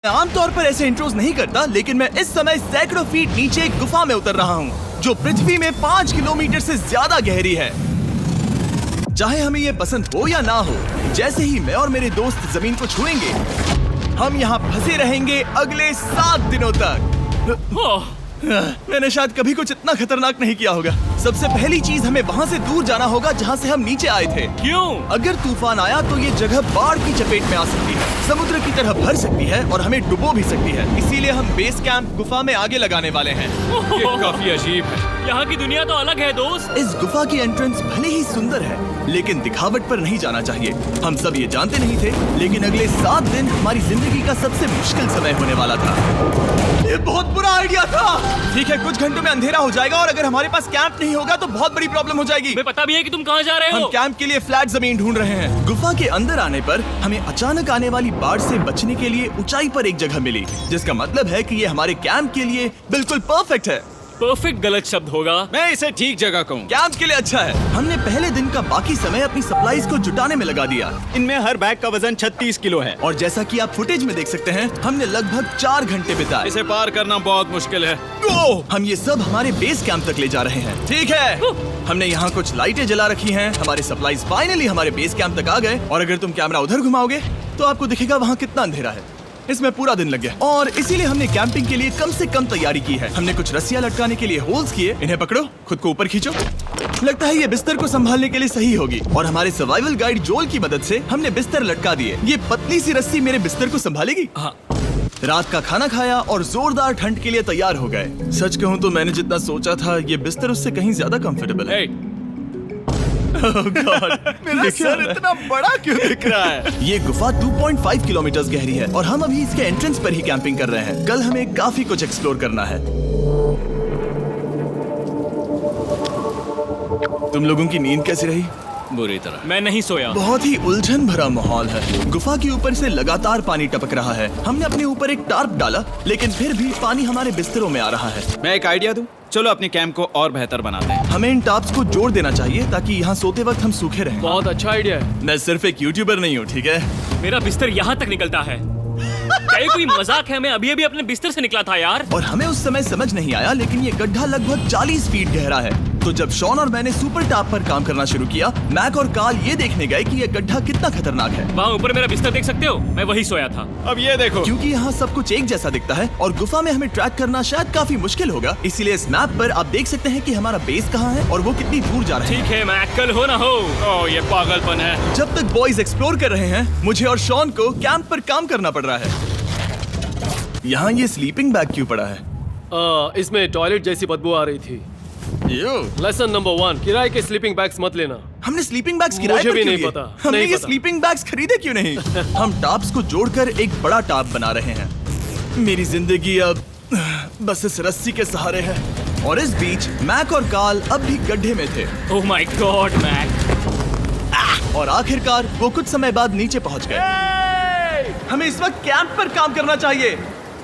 आमतौर पर ऐसे इंट्रोज नहीं करता, लेकिन मैं इस समय सैकड़ों फीट नीचे एक गुफा में उतर रहा हूँ जो पृथ्वी में 5 किलोमीटर से ज्यादा गहरी है। चाहे हमें ये पसंद हो या ना हो, जैसे ही मैं और मेरे दोस्त जमीन को छुएंगे, हम यहाँ फंसे रहेंगे अगले 7 दिनों तक। मैंने शायद कभी कुछ इतना खतरनाक नहीं किया होगा। सबसे पहली चीज, हमें वहाँ से दूर जाना होगा जहाँ से हम नीचे आए थे। क्यों? अगर तूफान आया तो ये जगह बाढ़ की चपेट में आ सकती है, समुद्र की तरह भर सकती है और हमें डुबो भी सकती है। इसीलिए हम बेस कैंप गुफा में आगे लगाने वाले हैं। ये काफी अजीब है। यहाँ की दुनिया तो अलग है दोस्त। इस गुफा की एंट्रेंस भले ही सुंदर है, लेकिन दिखावट पर नहीं जाना चाहिए। हम सब ये जानते नहीं थे, लेकिन अगले 7 दिन हमारी जिंदगी का सबसे मुश्किल समय होने वाला था। ये बहुत बुरा आइडिया था। ठीक है, कुछ घंटों में अंधेरा हो जाएगा और अगर हमारे पास कैंप नहीं होगा तो बहुत बड़ी प्रॉब्लम हो जाएगी। हमें पता भी है कि तुम कहाँ जा रहे हो। हम कैंप के लिए फ्लैट जमीन ढूंढ रहे हैं। गुफा के अंदर आने पर हमें अचानक आने वाली बाढ़ से बचने के लिए ऊंचाई पर एक जगह मिली, जिसका मतलब है कि ये हमारे कैंप के लिए बिल्कुल परफेक्ट है। परफेक्ट गलत शब्द होगा। मैं इसे ठीक जगह कहूँ। कैंप के लिए अच्छा है। हमने पहले दिन का बाकी समय अपनी सप्लाईज को जुटाने में लगा दिया। इनमें हर बैग का वजन 36 किलो है और जैसा कि आप फुटेज में देख सकते हैं, हमने लगभग 4 घंटे बिताए। इसे पार करना बहुत मुश्किल है। हम ये सब हमारे बेस कैंप तक ले जा रहे हैं। ठीक है, हमने यहाँ कुछ लाइटें जला रखी हैं। हमारे सप्लाईज फाइनली हमारे बेस कैंप तक आ गए और अगर तुम कैमरा उधर घुमाओगे तो आपको दिखेगा वहाँ कितना अंधेरा है। इसमें पूरा दिन लग गया और इसीलिए हमने कैंपिंग के लिए कम से कम तैयारी की है। हमने कुछ रस्सियां लटकाने के लिए होल्स किए। इन्हें पकड़ो, खुद को ऊपर खींचो। लगता है ये बिस्तर को संभालने के लिए सही होगी और हमारे सर्वाइवल गाइड जोल की मदद से हमने बिस्तर लटका दिए। ये पतली सी रस्सी मेरे बिस्तर को संभालेगी। हाँ। रात का खाना खाया और जोरदार ठंड के लिए तैयार हो गए। सच कहूँ तो मैंने जितना सोचा था, ये बिस्तर उससे कहीं ज्यादा कंफर्टेबल है। Oh God, मेरा सर इतना बड़ा क्यों दिख रहा है? ये गुफा 2.5 किलोमीटर गहरी है और हम अभी इसके एंट्रेंस पर ही कैंपिंग कर रहे हैं। कल हमें काफी कुछ एक्सप्लोर करना है। तुम लोगों की नींद कैसी रही? बुरी तरह। मैं नहीं सोया। बहुत ही उलझन भरा माहौल है। गुफा के ऊपर से लगातार पानी टपक रहा है। हमने अपने ऊपर एक टार्प डाला, लेकिन फिर भी पानी हमारे बिस्तरों में आ रहा है। मैं एक आइडिया दूं? चलो अपने कैंप को और बेहतर बनाते हैं। हमें इन टार्प्स को जोड़ देना चाहिए ताकि यहाँ सोते वक्त हम सूखे रहें। बहुत अच्छा आइडिया है। मैं सिर्फ एक यूट्यूबर नहीं हूँ, ठीक है? मेरा बिस्तर यहाँ तक निकलता है। क्या ये कोई मजाक है? मैं अभी अभी अपने बिस्तर से निकला था यार। और हमें उस समय समझ नहीं आया, लेकिन ये गड्ढा लगभग 40 फीट गहरा है। तो जब शॉन और मैंने सुपर टाप पर काम करना शुरू किया, मैक और कार्ल ये देखने गए कि ये गड्ढा कितना खतरनाक है। वहाँ ऊपर मेरा बिस्तर देख सकते हो? मैं वही सोया था। अब ये देखो, क्योंकि यहाँ सब कुछ एक जैसा दिखता है और गुफा में हमें ट्रैक करना शायद काफी मुश्किल होगा, इसीलिए इस मैप पर आप देख सकते हैं कि हमारा बेस कहाँ है और वो कितनी दूर जा रहा है। ठीक है, मैं कल हो ना हो। ओह ये पागलपन है। जब तक बॉयज एक्सप्लोर कर रहे हैं, मुझे और शॉन को कैंप पर काम करना पड़ रहा है। यहाँ ये स्लीपिंग बैग क्यों पड़ा है? इसमें टॉयलेट जैसी बदबू आ रही थी। लेसन नंबर 1, किराए के स्लीपिंग बैग्स मत लेना। हमने स्लीपिंग बैग्स किराए मुझे पर भी क्यों नहीं लिए? पता, हमने नहीं ये पता। स्लीपिंग बैग्स खरीदे क्यों नहीं? हम टाप्स को जोड़कर एक बड़ा टाप बना रहे हैं। मेरी जिंदगी अब बस इस रस्सी के सहारे है। और इस बीच मैक और कार्ल अब भी गड्ढे में थे। Oh my god Mac. और आखिरकार वो कुछ समय बाद नीचे पहुंच गए। हमें इस वक्त कैंप पर काम करना चाहिए।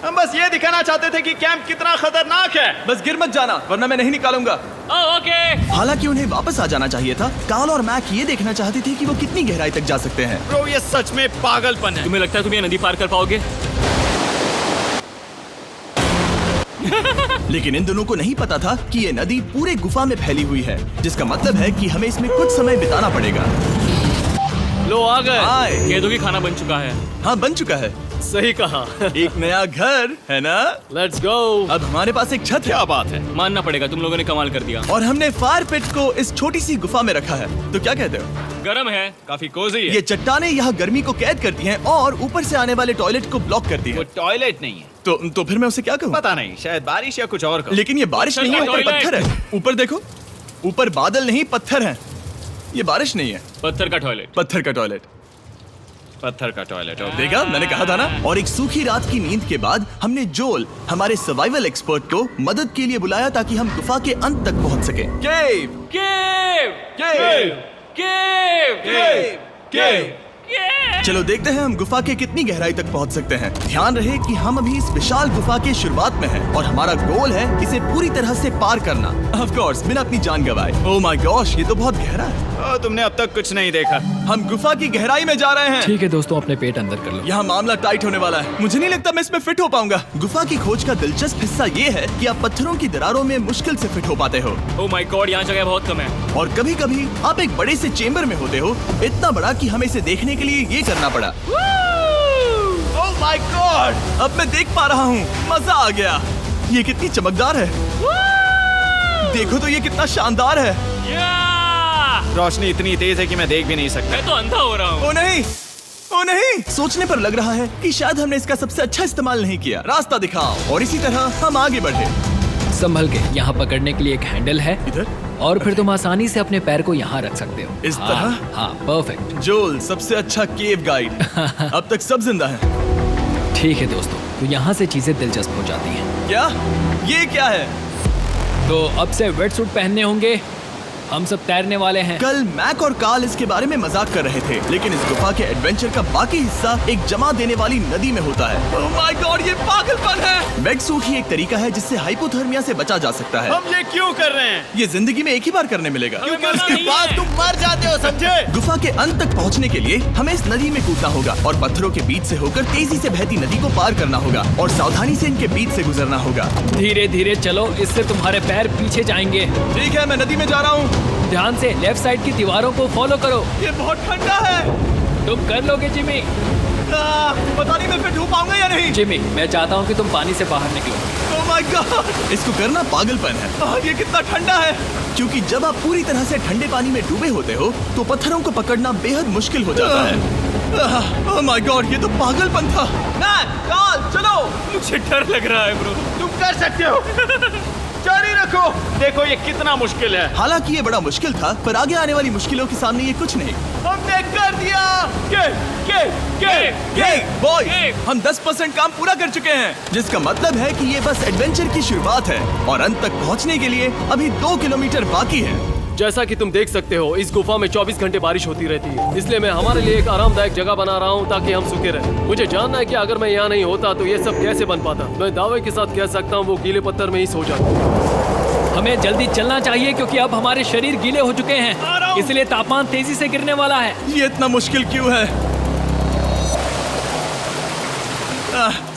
हम बस ये दिखाना चाहते थे कि कैंप कितना खतरनाक है। बस गिर मत जाना, वरना मैं नहीं निकालूंगा। ओके। हालांकि उन्हें वापस आ जाना चाहिए था। कार्ल और मैक ये देखना चाहते थे कि वो कितनी गहराई तक जा सकते हैं। ब्रो ये सच में पागलपन है। तुम्हें लगता है तुम ये नदी पार कर पाओगे? लेकिन इन दोनों को नहीं पता था कि ये नदी पूरे गुफा में फैली हुई है, जिसका मतलब है कि हमें इसमें कुछ समय बिताना पड़ेगा। लो आ गए। हाय। कह दो कि खाना बन चुका है। हाँ, बन चुका है। सही कहा। एक नया घर है ना? Let's go. अब हमारे पास एक छत है। क्या बात है। मानना पड़ेगा, तुम लोगों ने कमाल कर दिया। और हमने फायर पिट को इस छोटी सी गुफा में रखा है। तो क्या कहते हो? गरम है। काफी कोजी है। ये चट्टानें यहाँ गर्मी को कैद करती हैं और ऊपर से आने वाले टॉयलेट को ब्लॉक करती वो हैं। टॉयलेट नहीं है। तो फिर मैं उसे क्या कहूँ? पता नहीं, शायद बारिश या कुछ और कहूं। लेकिन ये बारिश नहीं है, ऊपर टॉयलेट। पत्थर है। ऊपर देखो, ऊपर बादल नहीं पत्थर है। ये बारिश नहीं है, पत्थर का टॉयलेट। पत्थर का टॉयलेट। पत्थर का टॉयलेट। और देखा, मैंने कहा था ना। और एक सूखी रात की नींद के बाद हमने जोल, हमारे सर्वाइवल एक्सपर्ट को मदद के लिए बुलाया ताकि हम गुफा के अंत तक पहुंच सकें। केव, केव, केव, केव, केव, केव। केव। चलो देखते हैं हम गुफा के कितनी गहराई तक पहुंच सकते हैं। ध्यान रहे कि हम अभी इस विशाल गुफा के शुरुआत में हैं और हमारा गोल है इसे पूरी तरह से पार करना। ऑफ कोर्स, बिना अपनी जान गंवाए। ओह माय गॉश, ये तो बहुत गहरा है। तुमने अब तक कुछ नहीं देखा। हम गुफा की गहराई में जा रहे हैं। ठीक है दोस्तों, अपने पेट अंदर कर लो। यहाँ मामला टाइट होने वाला है। मुझे नहीं लगता मैं इसमें फिट हो पाऊंगा। गुफा की खोज का दिलचस्प हिस्सा ये है कि आप पत्थरों की दरारों में मुश्किल से फिट हो पाते हो, ओह माय गॉड, यहाँ जगह बहुत कम है। और कभी कभी आप एक बड़े से चेम्बर में होते हो, इतना बड़ा कि हमें इसे देखने के लिए ये करना पड़ा। ओह माय गॉड! अब मैं देख पा रहा हूँ, मजा आ गया। ये कितनी चमकदार है, देखो तो ये कितना शानदार है। रोशनी इतनी तेज है कि मैं देख भी नहीं सकता। मैं तो अंधा हो रहा हूँ। ओ नहीं, ओ नहीं, सोचने पर लग रहा है कि शायद हमने इसका सबसे अच्छा इस्तेमाल नहीं किया। रास्ता दिखाओ। और इसी तरह हम आगे बढ़े। संभल के, यहाँ पकड़ने के लिए एक हैंडल है इधर? और फिर तुम आसानी से अपने पैर को यहाँ रख सकते हो। इस हाँ, तरह? हाँ, परफेक्ट। जोल, सबसे अच्छा केव गाइड। अब तक सब जिंदा हैं। ठीक है दोस्तों, तो यहाँ से चीजें दिलचस्प हो जाती हैं। क्या? ये क्या है? तो अब से वेट सूट पहनने होंगे, हम सब तैरने वाले हैं। कल मैक और कार्ल इसके बारे में मजाक कर रहे थे, लेकिन इस गुफा के एडवेंचर का बाकी हिस्सा एक जमा देने वाली नदी में होता है। ओह माय गॉड, ये पागलपन है। वेट सूट ही एक तरीका है जिससे हाइपोथर्मिया से बचा जा सकता है। हम ये क्यों कर रहे हैं? ये जिंदगी में एक ही बार करने मिलेगा, क्योंकि उसके बाद तुम मर जाते हो, समझे? गुफा के अंत तक पहुंचने के लिए हमें इस नदी में कूदना होगा और पत्थरों के बीच से होकर तेजी से बहती नदी को पार करना होगा और सावधानी से इनके बीच से गुजरना होगा। धीरे धीरे चलो, इससे तुम्हारे पैर पीछे जाएंगे। ठीक है, मैं नदी में जा रहा हूँ। ध्यान से लेफ्ट साइड की दीवारों को फॉलो करो। ये बहुत ठंडा है। तुम कर लोगे जिमी। पता नहीं मैं फिट हो पाऊंगा या नहीं। जिमी, मैं चाहता हूँ कि तुम पानी से बाहर निकलो। ओह माय गॉड, इसको करना पागलपन है। ये कितना ठंडा है। क्योंकि जब आप पूरी तरह से ठंडे पानी में डूबे होते हो तो पत्थरों को पकड़ना बेहद मुश्किल हो जाता है। ओह माय गॉड, ये तो पागलपन था। कार्ल, चलो। मुझे डर लग रहा है ब्रो। तुम कर सकते हो। जारी रखो। देखो ये कितना मुश्किल है। हालांकि ये बड़ा मुश्किल था, पर आगे आने वाली मुश्किलों के सामने ये कुछ नहीं। हमने कर दिया। बॉय, हम 10% काम पूरा कर चुके हैं, जिसका मतलब है कि ये बस एडवेंचर की शुरुआत है और अंत तक पहुंचने के लिए अभी 2 किलोमीटर बाकी है। जैसा कि तुम देख सकते हो, इस गुफा में 24 घंटे बारिश होती रहती है, इसलिए मैं हमारे लिए एक आरामदायक जगह बना रहा हूँ ताकि हम सूखे रहें। मुझे जानना है कि अगर मैं यहाँ नहीं होता तो ये सब कैसे बन पाता। मैं दावे के साथ कह सकता हूँ वो गीले पत्थर में ही सो जाता। हमें जल्दी चलना चाहिए क्योंकि अब हमारे शरीर गीले हो चुके हैं, इसलिए तापमान तेजी से गिरने वाला है। ये इतना मुश्किल क्यों है?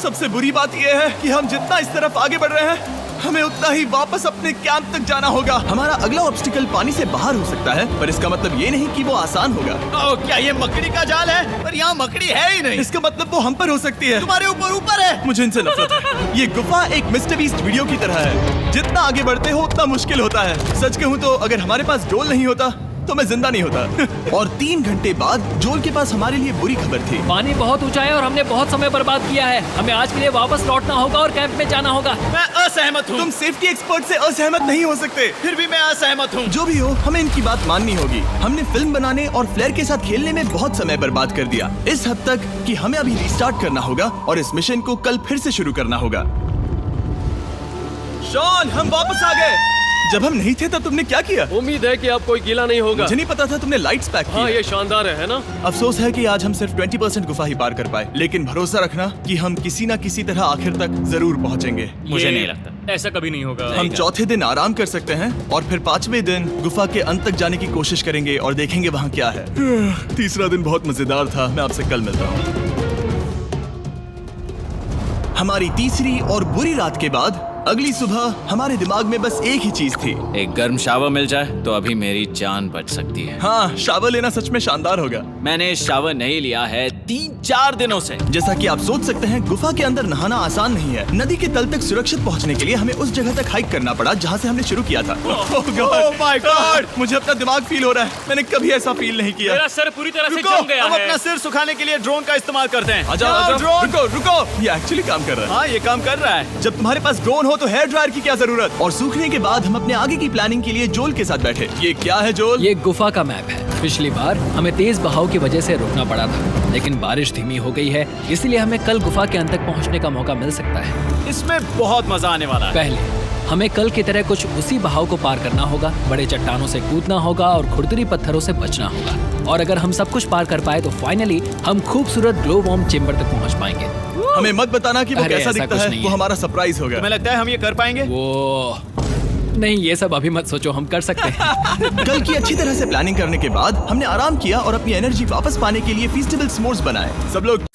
सबसे बुरी बात यह है कि हम जितना इस तरफ आगे बढ़ रहे हैं, हमें उतना ही वापस अपने कैंप तक जाना होगा। हमारा अगला ऑब्स्टिकल पानी से बाहर हो सकता है, पर इसका मतलब ये नहीं कि वो आसान होगा। ओह, क्या ये मकड़ी का जाल है? पर यहाँ मकड़ी है ही नहीं। इसका मतलब वो हम पर हो सकती है। तुम्हारे ऊपर है। मुझे इनसे नफरत है। ये गुफा एक मिस्टर बीस्ट वीडियो की तरह है, जितना आगे बढ़ते हो उतना मुश्किल होता है। सच कहूँ तो अगर हमारे पास जोल नहीं होता तो मैं जिंदा नहीं होता। और 3 घंटे बाद जोल के पास हमारे लिए बुरी खबर थी। पानी बहुत ऊंचा है और हमने बहुत समय बर्बाद किया है। हमें आज के लिए वापस लौटना होगा और कैंप में जाना होगा। मैं असहमत हूँ। तुम सेफ्टी एक्सपर्ट से असहमत नहीं हो सकते। फिर भी मैं असहमत हूँ। जो भी हो, हमें इनकी बात माननी होगी। हमने फिल्म बनाने और फ्लेयर के साथ खेलने में बहुत समय बर्बाद कर दिया, इस हद तक कि हमें अभी रिस्टार्ट करना होगा और इस मिशन को कल फिर से शुरू करना होगा। शॉन, हम वापस आ गए। जब हम नहीं थे तब तुमने क्या किया? उम्मीद है कि अब कोई गीला नहीं होगा। मुझे नहीं पता था तुमने लाइट्स पैक हाँ, की। ये शानदार है ना? अफसोस है कि आज हम सिर्फ 20% गुफा ही पार कर पाए, लेकिन भरोसा रखना कि हम किसी न किसी तरह आखिर तक जरूर पहुंचेंगे। मुझे नहीं लगता ऐसा कभी नहीं होगा। हम चौथे दिन आराम कर सकते हैं और फिर 5वें दिन गुफा के अंत तक जाने की कोशिश करेंगे और देखेंगे वहाँ क्या है। तीसरा दिन बहुत मजेदार था। मैं आपसे कल मिलता हूँ। हमारी तीसरी और बुरी रात के बाद अगली सुबह हमारे दिमाग में बस एक ही चीज थी। एक गर्म शावर मिल जाए तो अभी मेरी जान बच सकती है। हाँ, शावर लेना सच में शानदार होगा। मैंने शावर नहीं लिया है 3-4 दिनों से। जैसा कि आप सोच सकते हैं, गुफा के अंदर नहाना आसान नहीं है। नदी के तल तक सुरक्षित पहुंचने के लिए हमें उस जगह तक हाइक करना पड़ा जहां से हमने शुरू किया था। Oh my God! मुझे अपना दिमाग फील हो रहा है। मैंने कभी ऐसा फील नहीं किया। मेरा सर पूरी तरह से रुको, जम गया हम है। अपना सिर सुखाने के लिए ड्रोन का इस्तेमाल करते हैं। आजाओ, ड्रोन। रुको। ये एक्चुअली काम कर रहा है। हाँ, ये काम कर रहा है। जब तुम्हारे पास ड्रोन हो तो हेयर ड्रायर की क्या जरूरत। और सूखने के बाद हम अपने आगे की प्लानिंग के लिए जोल के साथ बैठे। ये क्या है जोल? ये गुफा का मैप है। पिछली बार हमें तेज बहाव की वजह से रुकना पड़ा था, लेकिन बारिश धीमी हो गई है, इसलिए हमें कल गुफा के अंत तक पहुंचने का मौका मिल सकता है। इसमें बहुत मजा आने वाला है। पहले हमें कल की तरह कुछ उसी बहाव को पार करना होगा, बड़े चट्टानों से कूदना होगा और खुरदरी पत्थरों से बचना होगा। और अगर हम सब कुछ पार कर पाए तो फाइनली हम खूबसूरत ग्लो वार्म चेम्बर तक पहुंच पाएंगे। हमें मत बताना कि वो अरे, कैसा ऐसा दिखता कुछ है। नहीं वो है। हमारा सरप्राइज होगा। तुम्हें लगता है हम ये कर पाएंगे? वो नहीं, ये सब अभी मत सोचो, हम कर सकते हैं। कल की अच्छी तरह से प्लानिंग करने के बाद हमने आराम किया और अपनी एनर्जी वापस पाने के लिए फीस्टेबल s'mores बनाए। सब लोग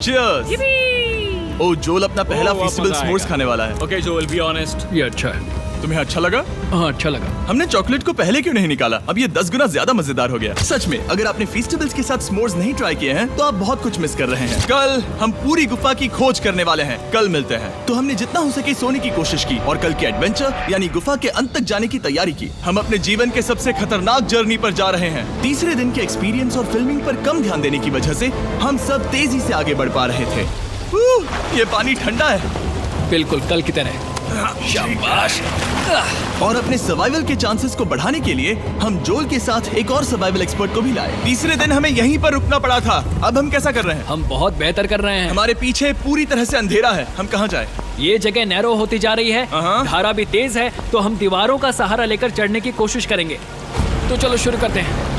Cheers! ओ जोल अपना पहला ओ, फीस्टेबल मजा s'mores आएगा। खाने वाला है। Okay Joel, be honest. ये अच्छा है। तुम्हें अच्छा लगा? हाँ, अच्छा लगा। हमने चॉकलेट को पहले क्यों नहीं निकाला? अब ये 10 गुना ज्यादा मजेदार हो गया। सच में, अगर आपने फीस्टेबल्स के साथ s'mores नहीं ट्राई किए हैं, तो आप बहुत कुछ मिस कर रहे हैं। कल हम पूरी गुफा की खोज करने वाले हैं। कल मिलते हैं। तो हमने जितना हो सके सोने की कोशिश की और कल के एडवेंचर यानी गुफा के अंत तक जाने की तैयारी की। हम अपने जीवन के सबसे खतरनाक जर्नी पर जा रहे हैं। तीसरे दिन के एक्सपीरियंस और फिल्मिंग पर कम ध्यान देने की वजह से हम सब तेजी से आगे बढ़ पा रहे थे। ये पानी ठंडा है। बिल्कुल कल की तरह। शाबाश। और अपने सर्वाइवल के चांसेस को बढ़ाने के लिए हम जोल के साथ एक और सर्वाइवल एक्सपर्ट को भी लाए। तीसरे दिन हमें यहीं पर रुकना पड़ा था। अब हम कैसा कर रहे हैं? हम बहुत बेहतर कर रहे हैं। हमारे पीछे पूरी तरह से अंधेरा है। हम कहाँ जाए? ये जगह नैरो होती जा रही है, हाँ। धारा भी तेज है, तो हम दीवारों का सहारा लेकर चढ़ने की कोशिश करेंगे। तो चलो शुरू करते हैं।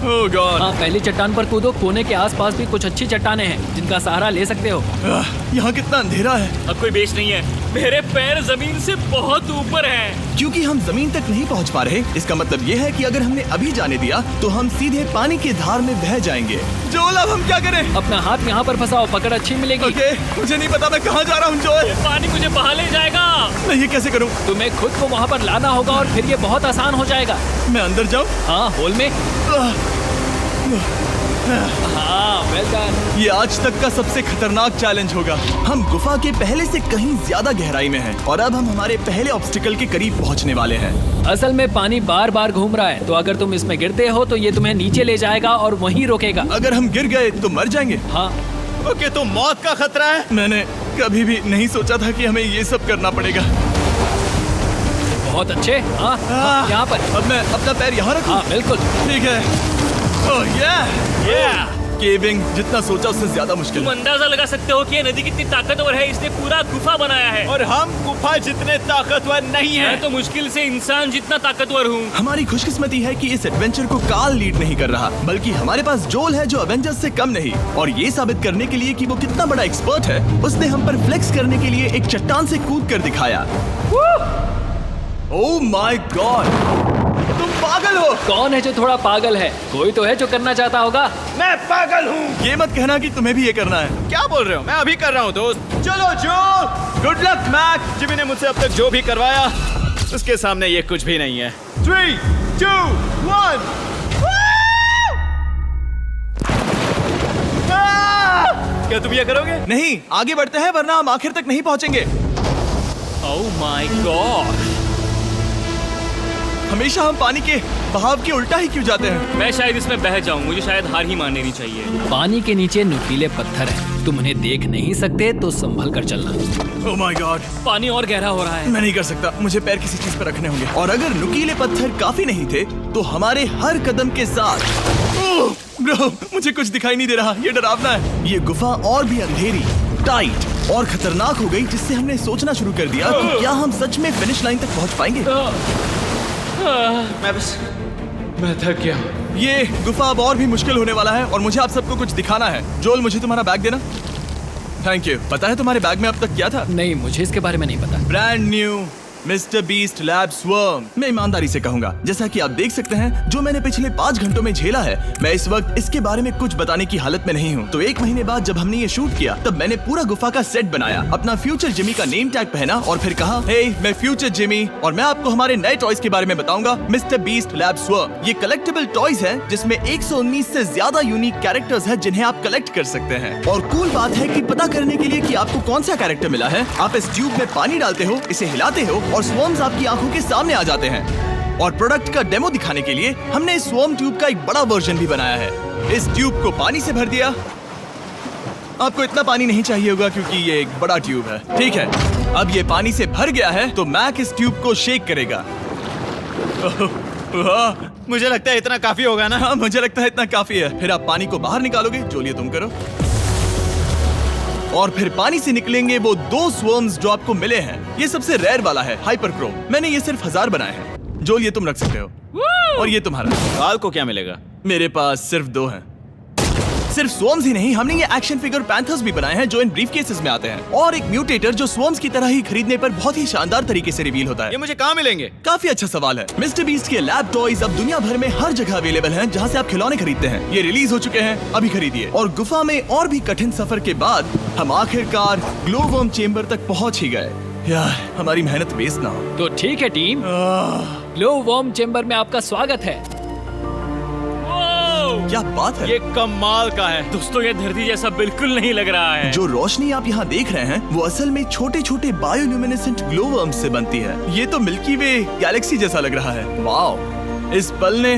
ओह गॉड। हाँ, पहली चट्टान पर कूदो। कोने के आसपास भी कुछ अच्छी चट्टानें हैं जिनका सहारा ले सकते हो। यहाँ कितना अंधेरा है। अब कोई बेस नहीं है। मेरे पैर जमीन से बहुत ऊपर हैं। क्योंकि हम जमीन तक नहीं पहुँच पा रहे, इसका मतलब ये है कि अगर हमने अभी जाने दिया तो हम सीधे पानी की धार में बह जाएंगे। जोल, अब हम क्या करें? अपना हाथ यहाँ पर फंसाओ, पकड़ अच्छी मिलेगी। ओके, मुझे नहीं पता मैं कहाँ जा रहा हूँ जोल। पानी मुझे बहा ले जाएगा। मैं ये कैसे करूँ? तुम्हें खुद को वहाँ पर लाना होगा और फिर ये बहुत आसान हो जाएगा। मैं अंदर जाऊँ? हाँ, होल में। हाँ, वेल डन। ये आज तक का सबसे खतरनाक चैलेंज होगा। हम गुफा के पहले से कहीं ज्यादा गहराई में हैं और अब हम हमारे पहले ऑब्स्टिकल के करीब पहुंचने वाले हैं। असल में पानी बार बार घूम रहा है, तो अगर तुम इसमें गिरते हो तो ये तुम्हें नीचे ले जाएगा और वहीं रोकेगा। अगर हम गिर गए तो मर जाएंगे। हाँ, ओके, तो मौत का खतरा है। मैंने कभी भी नहीं सोचा था कि हमें ये सब करना पड़ेगा। बहुत अच्छे। हाँ, हाँ, यहाँ पर। अब मैं अपना पैर यहाँ रखूं? हाँ, बिल्कुल। ठीक है। ओह yeah! केविंग जितना सोचा उससे ज्यादा मुश्किल तुम है। अंदाजा लगा सकते हो कि ये नदी कितनी ताकतवर है। इसने पूरा गुफा बनाया है। और हम गुफा जितने ताकतवर नहीं मैं हैं। तो मुश्किल से इंसान जितना ताकतवर हूँ। हमारी खुशकिस्मती है कि इस एडवेंचर को काल लीड नहीं कर रहा, बल्कि हमारे पास जोल है जो अवेंजर्स से कम नहीं। और ये साबित करने के लिए कि वो कितना बड़ा एक्सपर्ट है, उसने हम पर फ्लेक्स करने के लिए एक चट्टान से कूद कर दिखाया। ओह माय गॉड, तुम पागल हो। कौन है जो थोड़ा पागल है? कोई तो है जो करना चाहता होगा। मैं पागल हूँ। ये मत कहना कि तुम्हें भी ये करना है। क्या बोल रहे हो? मैं अभी कर रहा हूँ दोस्त। चलो जो, गुड लक मैक। जिमी ने मुझसे अब तक जो भी करवाया उसके सामने ये कुछ भी नहीं है। 3, 2, 1। क्या तुम ये करोगे? नहीं, आगे बढ़ते हैं वरना हम आखिर तक नहीं पहुंचेंगे। ओह माय गॉड, हमेशा हम पानी के बहाव के उल्टा ही क्यों जाते हैं? मैं शायद इसमें बह जाऊं, मुझे शायद हार ही मान लेनी चाहिए। पानी के नीचे नुकीले पत्थर हैं। तुम उन्हें देख नहीं सकते तो संभल कर चलना। ओह माय गॉड, पानी और गहरा हो रहा है। मैं नहीं कर सकता, मुझे पैर किसी चीज पर रखने होंगे। और अगर नुकीले पत्थर काफी नहीं थे तो हमारे हर कदम के साथ ब्रो, मुझे कुछ दिखाई नहीं दे रहा, ये डरावना है। ये गुफा और भी अंधेरी, टाइट और खतरनाक हो गई, जिससे हमने सोचना शुरू कर दिया कि क्या हम सच में फिनिश लाइन तक पहुंच पाएंगे। मैं थक गया हूँ। ये गुफा अब और भी मुश्किल होने वाला है और मुझे आप सबको कुछ दिखाना है। जोल, मुझे तुम्हारा बैग देना। Thank you. पता है तुम्हारे बैग में अब तक क्या था? नहीं, मुझे इसके बारे में नहीं पता। Brand new mister beast lab swarm. मैं ईमानदारी से कहूंगा, जैसा कि आप देख सकते हैं, जो मैंने पिछले 5 घंटों में झेला है, मैं इस वक्त इसके बारे में कुछ बताने की हालत में नहीं हूँ। तो 1 महीने बाद जब हमने ये शूट किया, तब मैंने पूरा गुफा का सेट बनाया, अपना फ्यूचर जिमी का नेम टैग पहना और फिर कहा, हे मैं फ्यूचर जिमी और मैं आपको हमारे नए टॉयज के बारे में बताऊंगा, मिस्टर बीस्ट लैब स्वर्म। ये कलेक्टेबल टॉयज हैं जिसमें 119 से ज्यादा यूनिक कैरेक्टर्स हैं जिन्हें आप कलेक्ट कर सकते हैं। और कूल बात है कि पता करने के लिए कि आपको कौन सा कैरेक्टर मिला है, आप इस ट्यूब में पानी डालते हो, इसे हिलाते हो और स्वर्म्स आपकी आंखों के सामने आ जाते हैं। और प्रोडक्ट का डेमो दिखाने के लिए हमने इस स्वॉर्म ट्यूब का एक बड़ा वर्जन भी बनाया है। इस ट्यूब को पानी से भर दिया। आपको इतना पानी नहीं चाहिए होगा क्योंकि ये एक बड़ा ट्यूब है, ठीक है। अब ये पानी से भर गया है तो मैक इस ट्यूब को शेक करेगा। मुझे लगता है इतना काफी होगा ना? हाँ, मुझे लगता है इतना काफी है। फिर आप पानी को बाहर निकालोगे, जो लिए तुम करो। और फिर पानी से निकलेंगे वो 2 स्वर्म्स जो आपको मिले हैं। ये सबसे रेयर वाला है, हाइपरक्रोम। मैंने ये सिर्फ 1000 बनाए हैं। जो ये तुम रख सकते हो और ये तुम्हारा। काल को क्या मिलेगा? मेरे पास सिर्फ 2 हैं। सिर्फ स्वर्म्स ही नहीं, हमने ये एक्शन फिगर पैंथर्स भी बनाए हैं जो इन ब्रीफकेसेस में आते हैं, और एक म्यूटेटर जो स्वर्म्स की तरह ही खरीदने पर बहुत ही शानदार तरीके से रिवील होता है। ये मुझे कहाँ मिलेंगे? काफी अच्छा सवाल है। मिस्टर बीस्ट के लैब टॉयज अब दुनिया भर में हर जगह अवेलेबल हैं जहां से आप खिलौने खरीदते हैं। ये रिलीज हो चुके हैं, अभी खरीदिए। और गुफा में और भी कठिन सफर के बाद हम आखिरकार ग्लोवर्म चेम्बर तक पहुंच ही गए। यार, हमारी मेहनत वेस्ट ना हो। तो ठीक है टीम, ग्लो वॉर्म चेम्बर में आपका स्वागत है। क्या बात है, ये कमाल का है। दोस्तों, ये धरती जैसा बिल्कुल नहीं लग रहा है। जो रोशनी आप यहाँ देख रहे हैं वो असल में छोटे छोटे बायोल्यूमिनेसेंट ग्लोवर्म्स से बनती है। ये तो मिल्की वे गैलेक्सी जैसा लग रहा है। वाओ, इस पल ने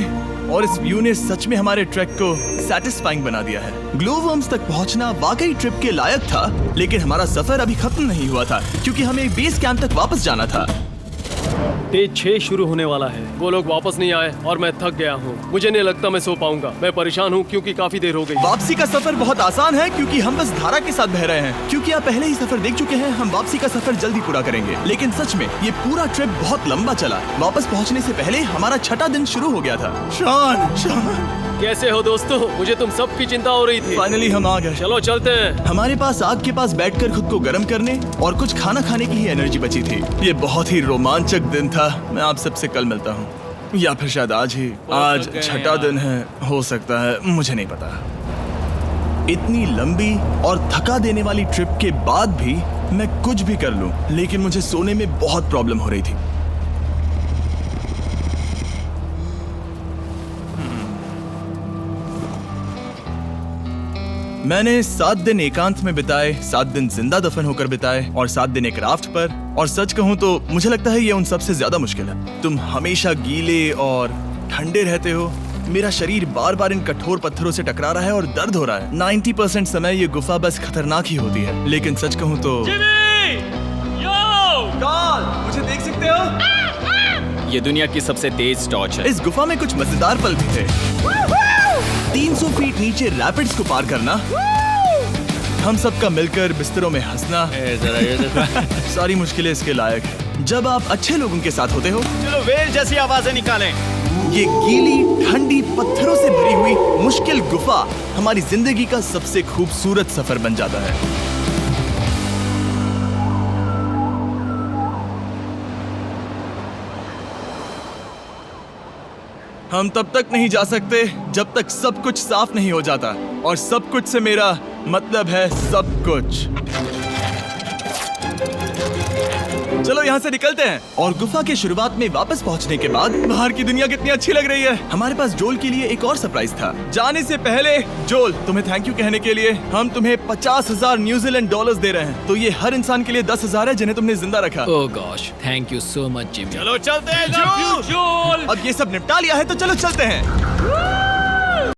और इस व्यू ने सच में हमारे ट्रैक को सैटिस्फाइंग बना दिया है। ग्लोवर्म्स तक पहुंचना वाकई ट्रिप के लायक था, लेकिन हमारा सफर अभी खत्म नहीं हुआ था क्योंकि हमें बेस कैंप तक वापस जाना था। डे 6 शुरू होने वाला है। वो लोग वापस नहीं आए और मैं थक गया हूँ। मुझे नहीं लगता मैं सो पाऊंगा। मैं परेशान हूँ क्योंकि काफी देर हो गई। वापसी का सफर बहुत आसान है क्योंकि हम बस धारा के साथ बह रहे हैं। क्योंकि आप पहले ही सफर देख चुके हैं, हम वापसी का सफर जल्दी पूरा करेंगे। लेकिन सच में ये पूरा ट्रिप बहुत लंबा चला। वापस पहुंचने से पहले हमारा 6वां दिन शुरू हो गया था। शान, कैसे हो दोस्तों? मुझे तुम सब की चिंता हो रही थी। फाइनली हम आ गए। चलो चलते हैं। हमारे पास आग के पास बैठकर खुद को गर्म करने और कुछ खाना खाने की ही एनर्जी बची थी। ये बहुत ही रोमांचक दिन था। मैं आप सबसे कल मिलता हूँ, या फिर शायद आज ही। आज 6वां दिन है, हो सकता है, मुझे नहीं पता। इतनी लंबी और थका देने वाली ट्रिप के बाद भी मैं कुछ भी कर लूं, लेकिन मुझे सोने में बहुत प्रॉब्लम हो रही थी। मैंने 7 दिन एकांत में बिताए, 7 दिन जिंदा दफन होकर बिताए और 7 दिन एक राफ्ट पर। और सच कहूं तो मुझे लगता है ये उन सबसे ज्यादा मुश्किल है। तुम हमेशा गीले और ठंडे रहते हो। मेरा शरीर बार बार इन कठोर पत्थरों से टकरा रहा है और दर्द हो रहा है। 90% समय ये गुफा बस खतरनाक ही होती है। लेकिन सच कहूं तो कार्ल, मुझे देख सकते हो? ये दुनिया की सबसे तेज टॉर्च है। इस गुफा में कुछ मजेदार पल भी थे। 300 फीट नीचे रैपिड्स को पार करना, हम सबका मिलकर बिस्तरों में हंसना, सारी मुश्किलें इसके लायक है जब आप अच्छे लोगों के साथ होते हो। चलो वेल जैसी आवाजें निकालें। ये गीली ठंडी पत्थरों से भरी हुई मुश्किल गुफा हमारी जिंदगी का सबसे खूबसूरत सफर बन जाता है। हम तब तक नहीं जा सकते जब तक सब कुछ साफ नहीं हो जाता, और सब कुछ से मेरा मतलब है सब कुछ। चलो यहाँ से निकलते हैं। और गुफा के शुरुआत में वापस पहुँचने के बाद बाहर की दुनिया कितनी अच्छी लग रही है। हमारे पास जोल के लिए एक और सरप्राइज था। जाने से पहले जोल, तुम्हें थैंक यू कहने के लिए हम तुम्हें 50,000 न्यूजीलैंड डॉलर्स दे रहे हैं। तो ये हर इंसान के लिए 10,000 है जिन्हें तुमने जिंदा रखा। Oh gosh, thank you so much Jimmy. चलो चलते हैं जोल। जोल अब ये सब निपटा लिया है तो चलो चलते हैं।